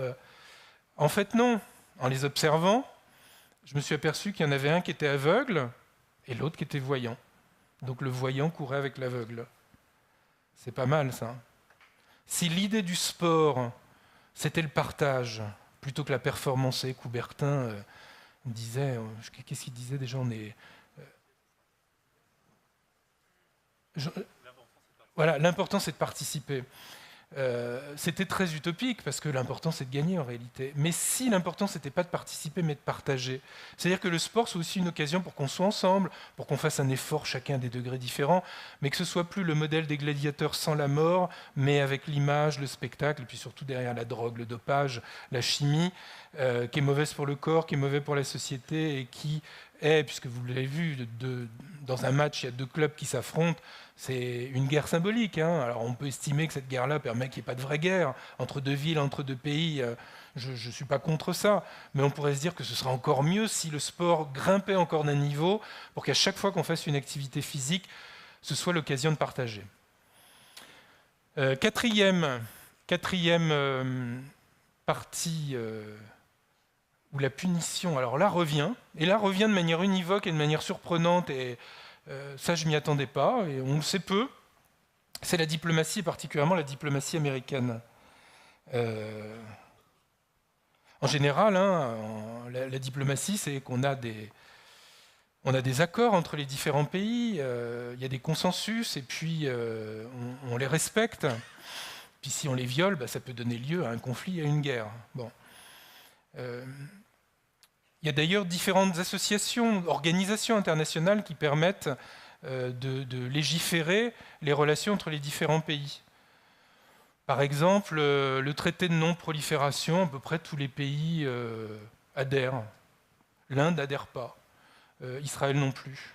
En fait, non. En les observant, je me suis aperçu qu'il y en avait un qui était aveugle et l'autre qui était voyant. Donc le voyant courait avec l'aveugle. C'est pas mal, ça. Si l'idée du sport, c'était le partage, plutôt que la performance, et Coubertin disait... Qu'est-ce qu'il disait déjà? Voilà, l'important c'est de participer. C'était très utopique parce que l'important c'est de gagner en réalité. Mais si l'important c'était pas de participer mais de partager, c'est-à-dire que le sport c'est aussi une occasion pour qu'on soit ensemble, pour qu'on fasse un effort chacun à des degrés différents, mais que ce soit plus le modèle des gladiateurs sans la mort, mais avec l'image, le spectacle, et puis surtout derrière la drogue, le dopage, la chimie, qui est mauvaise pour le corps, qui est mauvaise pour la société et qui est, puisque vous l'avez vu, dans un match il y a 2 clubs qui s'affrontent. C'est une guerre symbolique. Hein. Alors on peut estimer que cette guerre-là permet qu'il n'y ait pas de vraie guerre entre 2 villes, entre 2 pays. Je ne suis pas contre ça. Mais on pourrait se dire que ce serait encore mieux si le sport grimpait encore d'un niveau pour qu'à chaque fois qu'on fasse une activité physique, ce soit l'occasion de partager. Quatrième partie où la punition, alors là, revient. Et là, revient de manière univoque et de manière surprenante. Et ça, je ne m'y attendais pas, et on le sait peu, c'est la diplomatie, et particulièrement la diplomatie américaine. En général, hein, la diplomatie, c'est qu'on a des accords entre les différents pays, il y a des consensus, et puis on les respecte. Puis si on les viole, ça peut donner lieu à un conflit, à une guerre. Bon. Il y a d'ailleurs différentes associations, organisations internationales qui permettent de légiférer les relations entre les différents pays. Par exemple, le traité de non-prolifération, à peu près tous les pays adhèrent. L'Inde n'adhère pas, Israël non plus,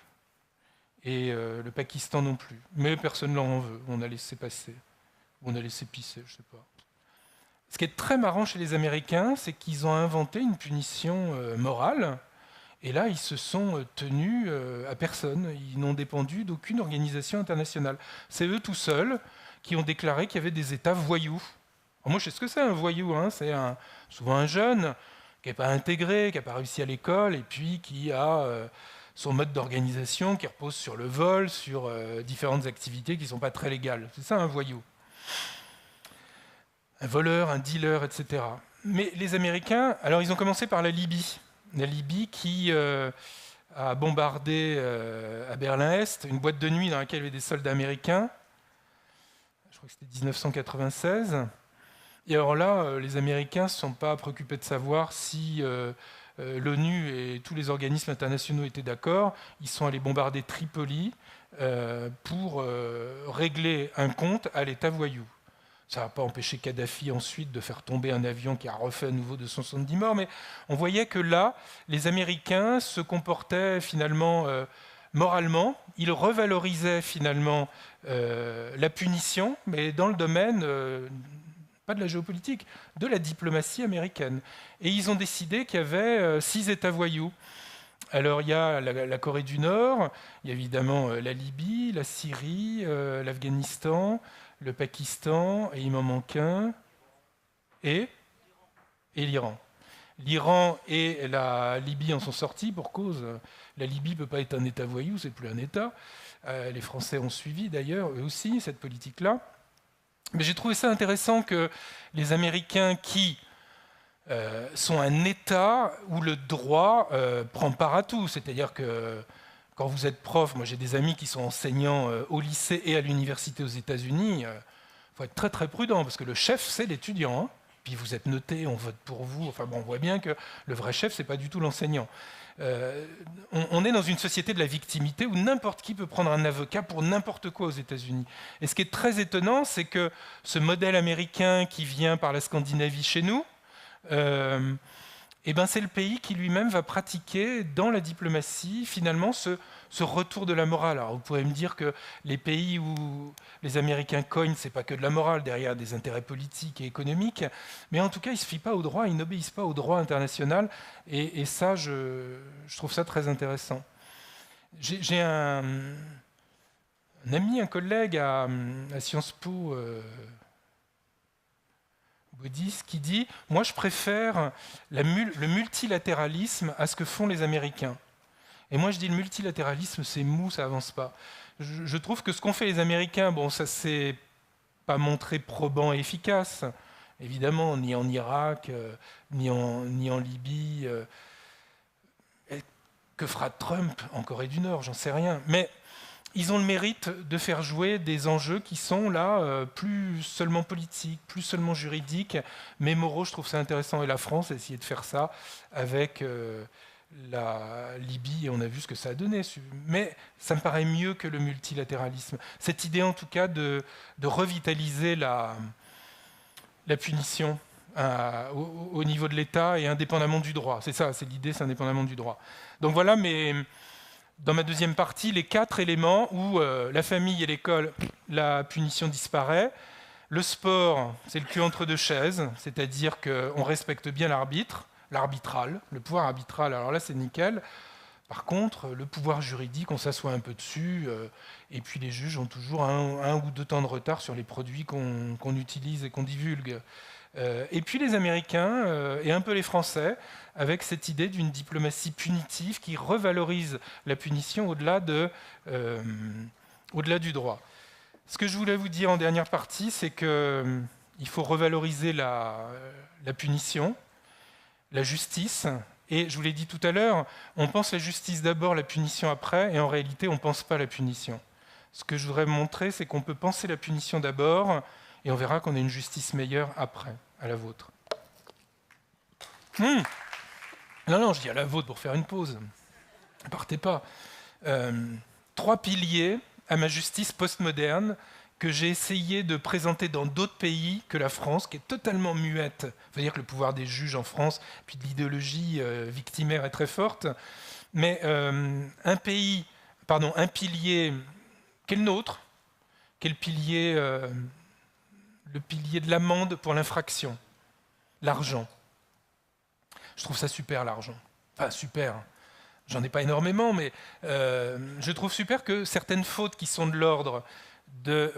et le Pakistan non plus. Mais personne n'en veut, on a laissé passer, on a laissé pisser, je ne sais pas. Ce qui est très marrant chez les Américains, c'est qu'ils ont inventé une punition morale, et là, ils se sont tenus à personne. Ils n'ont dépendu d'aucune organisation internationale. C'est eux tout seuls qui ont déclaré qu'il y avait des États voyous. Alors moi, je sais ce que c'est un voyou. Hein. C'est souvent un jeune qui n'est pas intégré, qui n'a pas réussi à l'école, et puis qui a son mode d'organisation qui repose sur le vol, sur différentes activités qui ne sont pas très légales. C'est ça un voyou. Un voleur, un dealer, etc. Mais les Américains, alors ils ont commencé par la Libye. La Libye qui a bombardé à Berlin-Est une boîte de nuit dans laquelle il y avait des soldats américains. Je crois que c'était 1996. Et alors là, les Américains ne se sont pas préoccupés de savoir si l'ONU et tous les organismes internationaux étaient d'accord. Ils sont allés bombarder Tripoli pour régler un compte à l'État voyou. Ça n'a pas empêché Kadhafi ensuite de faire tomber un avion qui a refait à nouveau 270 morts, mais on voyait que là, les Américains se comportaient finalement moralement, ils revalorisaient finalement la punition, mais dans le domaine, pas de la géopolitique, de la diplomatie américaine. Et ils ont décidé qu'il y avait 6 États voyous. Alors il y a la Corée du Nord, il y a évidemment la Libye, la Syrie, l'Afghanistan, le Pakistan, et il m'en manque un, et l'Iran. L'Iran et la Libye en sont sortis pour cause. La Libye ne peut pas être un État voyou, c'est plus un État. Les Français ont suivi d'ailleurs, eux aussi, cette politique-là. Mais j'ai trouvé ça intéressant que les Américains qui sont un État où le droit prend part à tout, c'est-à-dire que quand vous êtes prof, moi j'ai des amis qui sont enseignants au lycée et à l'université aux États-Unis, faut être très très prudent parce que le chef c'est l'étudiant, hein. Puis vous êtes noté, on vote pour vous. Enfin bon, on voit bien que le vrai chef c'est pas du tout l'enseignant. On est dans une société de la victimité où n'importe qui peut prendre un avocat pour n'importe quoi aux États-Unis. Et ce qui est très étonnant, c'est que ce modèle américain qui vient par la Scandinavie chez nous, eh ben c'est le pays qui lui-même va pratiquer dans la diplomatie finalement ce retour de la morale. Alors vous pourrez me dire que les pays où les Américains cognent, c'est pas que de la morale, derrière des intérêts politiques et économiques, mais en tout cas ils se fient pas au droit, ils n'obéissent pas au droit international, et ça je trouve ça très intéressant. J'ai un ami, un collègue à Sciences Po, bouddhiste, qui dit « Moi, je préfère le multilatéralisme à ce que font les Américains. » Et moi, je dis « Le multilatéralisme, c'est mou, ça avance pas. » Je trouve que ce qu'ont fait les Américains, bon, ça s'est pas montré probant et efficace, évidemment, ni en Irak, ni en Libye. Que fera Trump en Corée du Nord, j'en sais rien. Mais ils ont le mérite de faire jouer des enjeux qui sont là plus seulement politiques, plus seulement juridiques, mais moraux. Je trouve ça intéressant. Et la France a essayé de faire ça avec la Libye, et on a vu ce que ça a donné. Mais ça me paraît mieux que le multilatéralisme. Cette idée, en tout cas, de revitaliser la punition au niveau de l'État et indépendamment du droit. C'est ça, c'est l'idée, c'est indépendamment du droit. Donc voilà, mais dans ma deuxième partie, les 4 éléments où la famille et l'école, la punition disparaît. Le sport, c'est le cul entre deux chaises, c'est-à-dire qu'on respecte bien l'arbitre, l'arbitral, le pouvoir arbitral, alors là c'est nickel. Par contre, le pouvoir juridique, on s'assoit un peu dessus, et puis les juges ont toujours un ou 2 temps de retard sur les produits qu'on utilise et qu'on divulgue. Et puis les Américains et un peu les Français, avec cette idée d'une diplomatie punitive qui revalorise la punition au-delà du droit. Ce que je voulais vous dire en dernière partie, c'est qu'il faut revaloriser la punition, la justice. Et je vous l'ai dit tout à l'heure, on pense la justice d'abord, la punition après, et en réalité, on ne pense pas la punition. Ce que je voudrais montrer, c'est qu'on peut penser la punition d'abord, et on verra qu'on a une justice meilleure après, à la vôtre. Non, je dis à la vôtre pour faire une pause. Ne partez pas. 3 piliers à ma justice postmoderne que j'ai essayé de présenter dans d'autres pays que la France, qui est totalement muette. Il faut dire que le pouvoir des juges en France, puis de l'idéologie victimaire est très forte. Mais un pilier qui est le nôtre, qui est le pilier de l'amende pour l'infraction, l'argent. Je trouve ça super, l'argent. Enfin, super. J'en ai pas énormément, mais je trouve super que certaines fautes qui sont de l'ordre de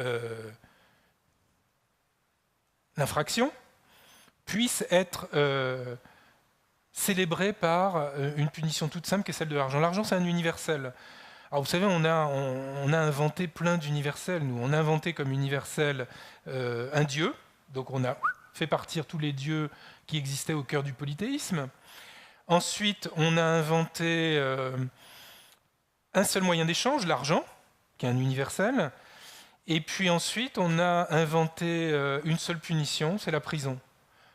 l'infraction puissent être célébrées par une punition toute simple qui est celle de l'argent. L'argent, c'est un universel. Alors vous savez, on a inventé plein d'universels, nous. On a inventé comme universel un dieu, donc on a fait partir tous les dieux qui existaient au cœur du polythéisme. Ensuite, on a inventé un seul moyen d'échange, l'argent, qui est un universel. Et puis ensuite, on a inventé une seule punition, c'est la prison.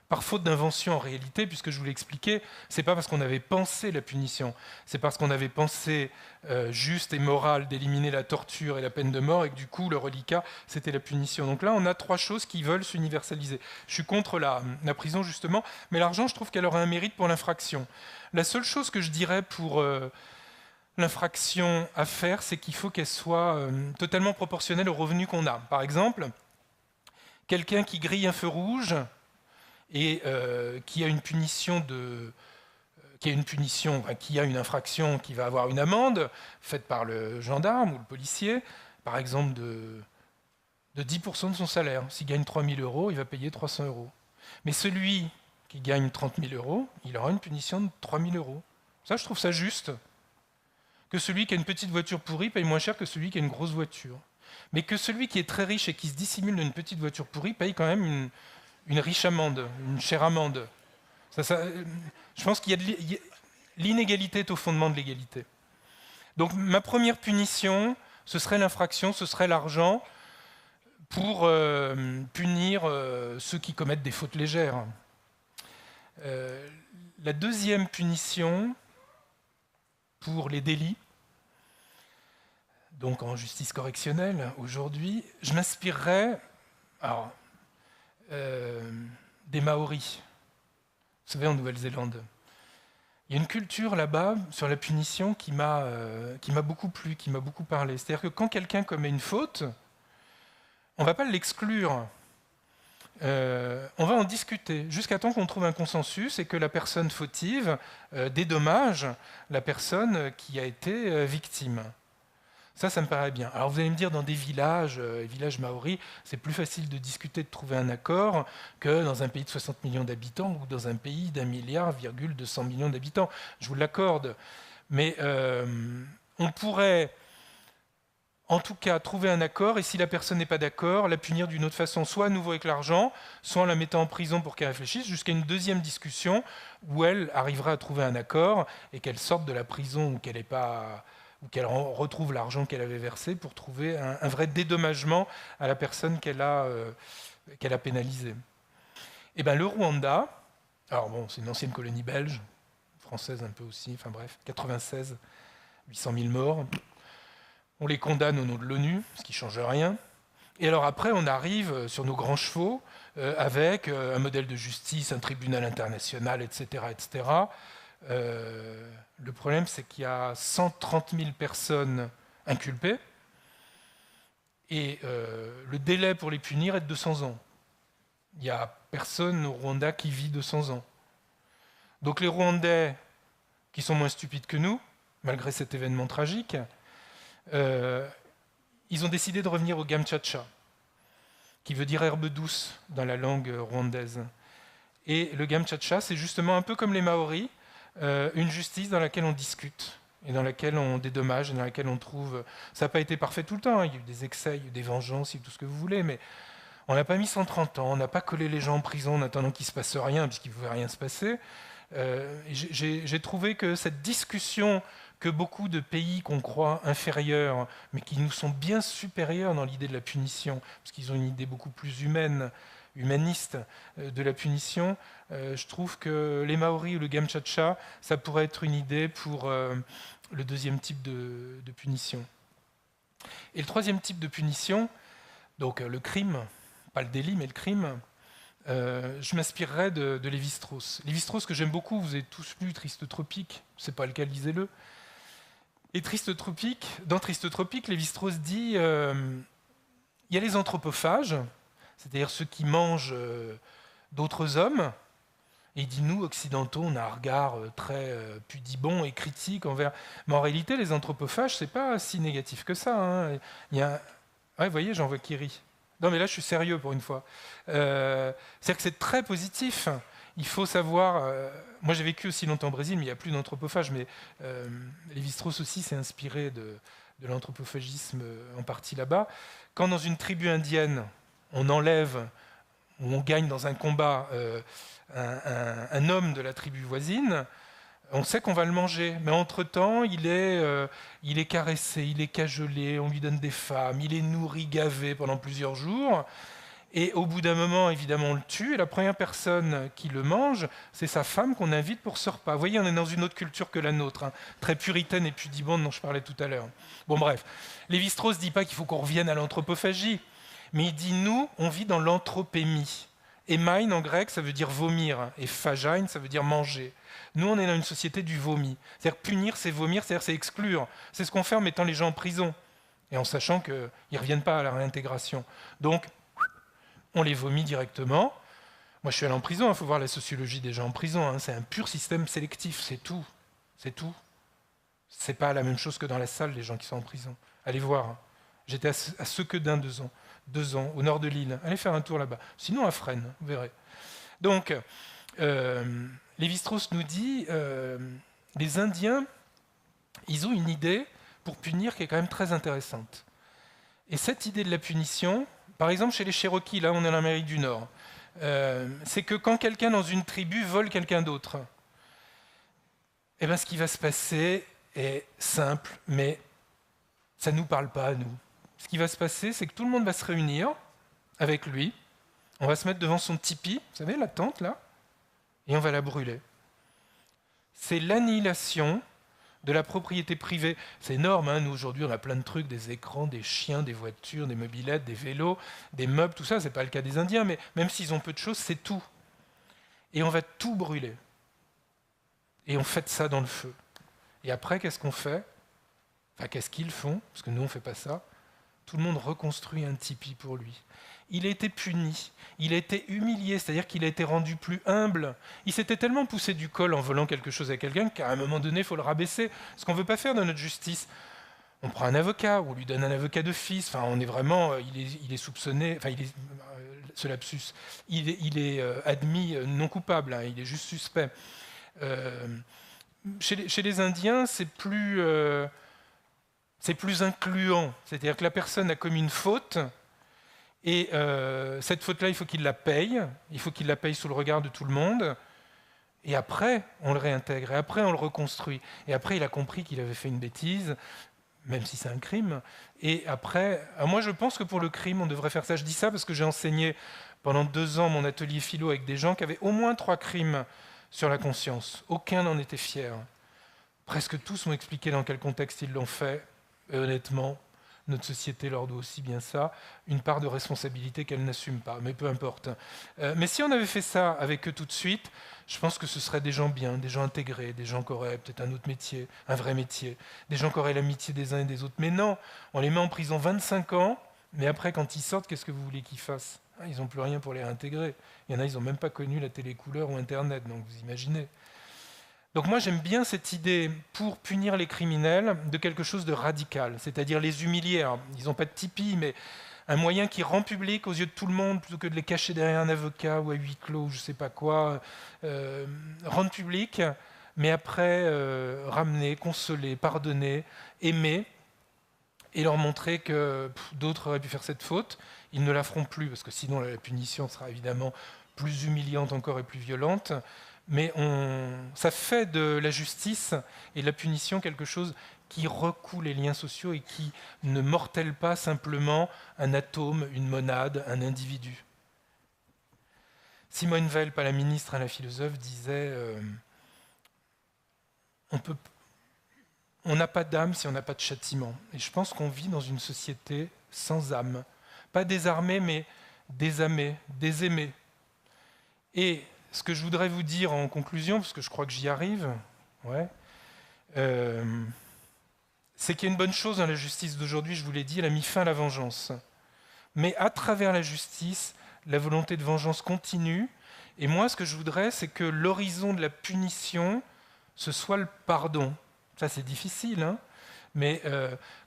Par faute d'invention en réalité, puisque je vous l'ai expliqué, c'est pas parce qu'on avait pensé la punition, c'est parce qu'on avait pensé juste et moral d'éliminer la torture et la peine de mort, et que du coup, le reliquat, c'était la punition. Donc là, on a 3 choses qui veulent s'universaliser. Je suis contre la prison, justement, mais l'argent, je trouve qu'elle aurait un mérite pour l'infraction. La seule chose que je dirais pour l'infraction à faire, c'est qu'il faut qu'elle soit totalement proportionnelle aux revenus qu'on a. Par exemple, quelqu'un qui grille un feu rouge et qui a une infraction qui va avoir une amende faite par le gendarme ou le policier, par exemple de 10% de son salaire. S'il gagne 3 000 €, il va payer 300 €. Mais celui qui gagne 30 000 €, il aura une punition de 3 000 €. Ça, je trouve ça juste. Que celui qui a une petite voiture pourrie paye moins cher que celui qui a une grosse voiture. mais que celui qui est très riche et qui se dissimule dans une petite voiture pourrie paye quand même une riche amende, une chère amende. Je pense qu'il y a l'inégalité est au fondement de l'égalité. Donc ma première punition, ce serait l'infraction, ce serait l'argent pour punir ceux qui commettent des fautes légères. La deuxième punition pour les délits, donc en justice correctionnelle, aujourd'hui, je m'inspirerais des Maoris, vous savez, en Nouvelle-Zélande. Il y a une culture là-bas sur la punition qui m'a beaucoup plu, qui m'a beaucoup parlé. C'est-à-dire que quand quelqu'un commet une faute, on ne va pas l'exclure. On va en discuter jusqu'à temps qu'on trouve un consensus et que la personne fautive dédommage la personne qui a été victime. Ça me paraît bien. Alors vous allez me dire, dans des villages maoris, c'est plus facile de discuter, de trouver un accord que dans un pays de 60 millions d'habitants ou dans un pays d'1,2 milliard d'habitants. Je vous l'accorde. Mais on pourrait, en tout cas, trouver un accord, et si la personne n'est pas d'accord, la punir d'une autre façon, soit à nouveau avec l'argent, soit en la mettant en prison pour qu'elle réfléchisse, jusqu'à une deuxième discussion où elle arrivera à trouver un accord et qu'elle sorte de la prison ou qu'elle retrouve l'argent qu'elle avait versé pour trouver un vrai dédommagement à la personne qu'elle a pénalisée. Et bien le Rwanda, alors bon, c'est une ancienne colonie belge, française un peu aussi, enfin bref, 96, 800 000 morts. On les condamne au nom de l'ONU, ce qui ne change rien. Et alors après, on arrive sur nos grands chevaux avec un modèle de justice, un tribunal international, etc., etc., le problème, c'est qu'il y a 130 000 personnes inculpées et le délai pour les punir est de 200 ans. Il n'y a personne au Rwanda qui vit 200 ans. Donc les Rwandais, qui sont moins stupides que nous, malgré cet événement tragique, ils ont décidé de revenir au gamchacha, qui veut dire herbe douce dans la langue rwandaise. Et le gamchacha, c'est justement un peu comme les Maoris, une justice dans laquelle on discute et dans laquelle on dédommage et dans laquelle on trouve... Ça n'a pas été parfait tout le temps, hein. Il y a eu des excès, il y a eu des vengeances, il y a eu tout ce que vous voulez, mais on n'a pas mis 130 ans, on n'a pas collé les gens en prison en attendant qu'il ne se passe rien, puisqu'il ne pouvait rien se passer. J'ai trouvé que cette discussion que beaucoup de pays qu'on croit inférieurs, mais qui nous sont bien supérieurs dans l'idée de la punition, parce qu'ils ont une idée beaucoup plus humaniste de la punition, je trouve que les Maoris ou le gamchacha, ça pourrait être une idée pour le deuxième type de punition. Et le troisième type de punition, donc le crime, pas le délit, mais le crime, je m'inspirerais de Lévi-Strauss. Lévi-Strauss, que j'aime beaucoup, vous avez tous lu Triste Tropique, c'est pas le cas, lisez-le. Et dans Triste Tropique, Lévi-Strauss dit il y a les anthropophages, c'est-à-dire ceux qui mangent d'autres hommes. Et il dit, nous, occidentaux, on a un regard très pudibond et critique envers... Mais en réalité, les anthropophages, c'est pas si négatif que ça. Hein. Il y a... Ouais, vous voyez, j'en vois qui rit. Non, mais là, je suis sérieux pour une fois. C'est-à-dire que c'est très positif. Il faut savoir... Moi, j'ai vécu aussi longtemps au Brésil, mais il n'y a plus d'anthropophages. Mais Lévi-Strauss aussi s'est inspiré de l'anthropophagisme en partie là-bas. Quand dans une tribu indienne, on enlève ou on gagne dans un combat un homme de la tribu voisine, on sait qu'on va le manger. Mais entre-temps, il est caressé, il est cajolé, on lui donne des femmes, il est nourri, gavé pendant plusieurs jours. Et au bout d'un moment, évidemment, on le tue. Et la première personne qui le mange, c'est sa femme qu'on invite pour ce repas. Vous voyez, on est dans une autre culture que la nôtre, hein, très puritaine et pudibonde dont je parlais tout à l'heure. Bon, bref. Lévi-Strauss ne dit pas qu'il faut qu'on revienne à l'anthropophagie, mais il dit, nous, on vit dans l'anthropémie. Émein, en grec, ça veut dire vomir, et phagein, ça veut dire manger. Nous, on est dans une société du vomi. C'est-à-dire punir, c'est vomir, c'est-à-dire c'est exclure. C'est ce qu'on fait en mettant les gens en prison, et en sachant qu'ils ne reviennent pas à la réintégration. Donc, on les vomit directement. Moi, je suis allé en prison, il faut voir la sociologie des gens en prison. Hein. C'est un pur système sélectif, c'est tout. C'est tout. C'est pas la même chose que dans la salle, les gens qui sont en prison. Allez voir. Hein. J'étais à Sequedin 2 ans, au nord de l'île. Allez faire un tour là-bas. Sinon, à Fresnes, vous verrez. Donc, Lévi-Strauss nous dit, les Indiens, ils ont une idée pour punir qui est quand même très intéressante. Et cette idée de la punition, par exemple chez les Cherokees, là on est en Amérique du Nord, c'est que quand quelqu'un dans une tribu vole quelqu'un d'autre, eh bien, ce qui va se passer est simple, mais ça ne nous parle pas à nous. Ce qui va se passer, c'est que tout le monde va se réunir avec lui, on va se mettre devant son tipi, vous savez, la tente là, et on va la brûler. C'est l'annihilation de la propriété privée. C'est énorme, hein, nous aujourd'hui on a plein de trucs, des écrans, des chiens, des voitures, des mobylettes, des vélos, des meubles, tout ça, c'est pas le cas des Indiens, mais même s'ils ont peu de choses, c'est tout. Et on va tout brûler. Et on fait ça dans le feu. Et après, qu'est-ce qu'on fait? Enfin, qu'est-ce qu'ils font? Parce que nous, on ne fait pas ça. Tout le monde reconstruit un tipi pour lui. Il a été puni, il a été humilié, c'est-à-dire qu'il a été rendu plus humble. Il s'était tellement poussé du col en volant quelque chose à quelqu'un qu'à un moment donné, il faut le rabaisser. Ce qu'on ne veut pas faire dans notre justice. On prend un avocat, ou on lui donne un avocat d'office. Enfin, on est vraiment, il est soupçonné, enfin, ce lapsus, il est admis non coupable, hein, il est juste suspect. Chez les Indiens, c'est plus incluant. C'est-à-dire que la personne a commis une faute, et cette faute-là, il faut qu'il la paye. Il faut qu'il la paye sous le regard de tout le monde. Et après, on le réintègre. Et après, on le reconstruit. Et après, il a compris qu'il avait fait une bêtise, même si c'est un crime. Et après, moi, je pense que pour le crime, on devrait faire ça. Je dis ça parce que j'ai enseigné pendant 2 ans mon atelier philo avec des gens qui avaient au moins 3 crimes sur la conscience. Aucun n'en était fier. Presque tous m'ont expliqué dans quel contexte ils l'ont fait. Et honnêtement, notre société leur doit aussi bien ça, une part de responsabilité qu'elle n'assume pas, mais peu importe. Mais si on avait fait ça avec eux tout de suite, je pense que ce seraient des gens bien, des gens intégrés, des gens qui auraient peut-être un autre métier, un vrai métier, des gens qui auraient l'amitié des uns et des autres. Mais non, on les met en prison 25 ans, mais après, quand ils sortent, qu'est-ce que vous voulez qu'ils fassent? Ils n'ont plus rien pour les réintégrer. Il y en a, ils n'ont même pas connu la télécouleur ou Internet, donc vous imaginez. Donc moi j'aime bien cette idée, pour punir les criminels, de quelque chose de radical, c'est-à-dire les humilier. Alors, ils n'ont pas de tipi, mais un moyen qui rend public aux yeux de tout le monde, plutôt que de les cacher derrière un avocat ou à huis clos, ou je ne sais pas quoi, rendre public, mais après ramener, consoler, pardonner, aimer, et leur montrer que d'autres auraient pu faire cette faute, ils ne la feront plus, parce que sinon la punition sera évidemment plus humiliante encore et plus violente. Mais ça fait de la justice et de la punition quelque chose qui recoue les liens sociaux et qui ne mortelle pas simplement un atome, une monade, un individu. Simone Veil, pas la ministre, la philosophe, disait on n'a pas d'âme si on n'a pas de châtiment. Et je pense qu'on vit dans une société sans âme. Pas désarmée, mais désamée, désaimée. Et ce que je voudrais vous dire en conclusion, parce que je crois que j'y arrive, c'est qu'il y a une bonne chose dans la justice d'aujourd'hui, je vous l'ai dit, elle a mis fin à la vengeance. Mais à travers la justice, la volonté de vengeance continue. Et moi, ce que je voudrais, c'est que l'horizon de la punition, ce soit le pardon. Ça, c'est difficile, hein, mais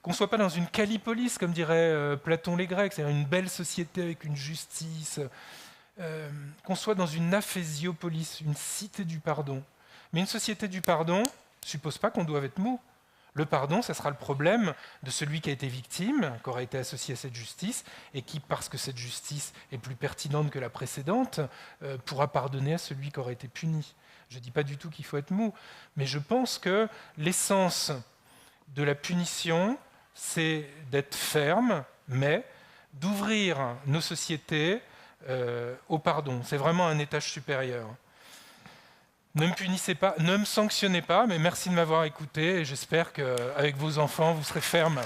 qu'on ne soit pas dans une Callipolis, comme dirait Platon les Grecs, c'est-à-dire une belle société avec une justice... qu'on soit dans une aphésiopolis, une cité du pardon. Mais une société du pardon ne suppose pas qu'on doive être mou. Le pardon, ça sera le problème de celui qui a été victime, qui aura été associé à cette justice, et qui, parce que cette justice est plus pertinente que la précédente, pourra pardonner à celui qui aura été puni. Je ne dis pas du tout qu'il faut être mou, mais je pense que l'essence de la punition, c'est d'être ferme, mais d'ouvrir nos sociétés au pardon. C'est vraiment un étage supérieur. Ne me punissez pas, ne me sanctionnez pas, mais merci de m'avoir écouté et j'espère qu'avec vos enfants, vous serez fermes.